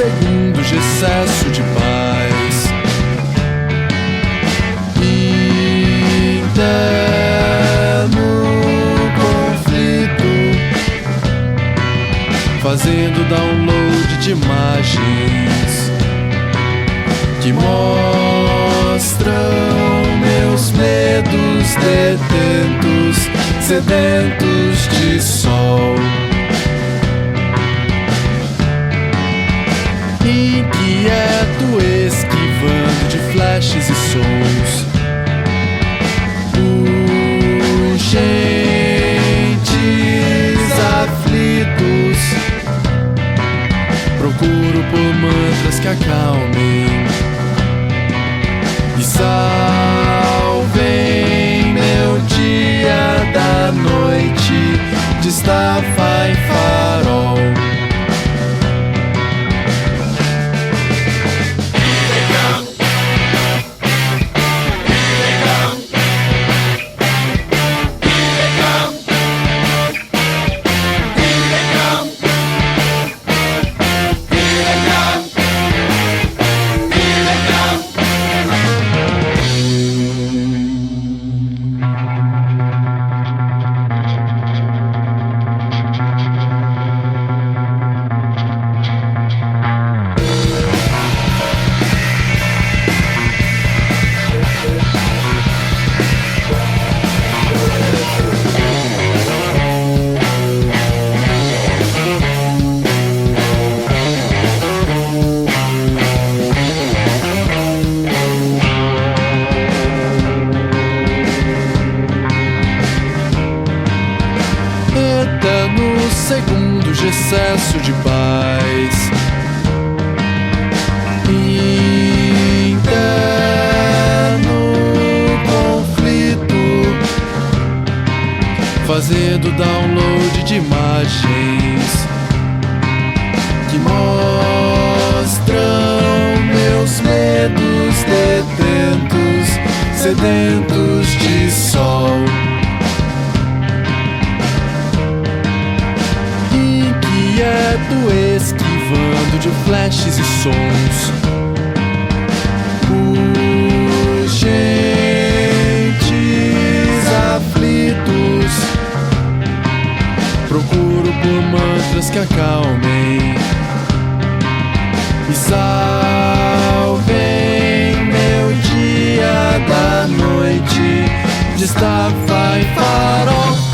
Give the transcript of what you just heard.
segundos de excesso de paz. Interno conflito, fazendo download de imagens que mostram meus medos detentos, sedentos de sol. Inquieto, esquivando de flashes e sons, urgentes, aflitos, procuro por mantras que acalmem e salvem meu dia da noite de estafa e farol. Eternos segundos de excesso de paz. Interno conflito, fazendo download de imagens que mostram meus medos detentos, sedentos de sol. Inquieto, esquivando de flashes e sons, urgentes, aflitos, procuro por mantras que acalmem e salvem meu dia da noite de estafa e farol.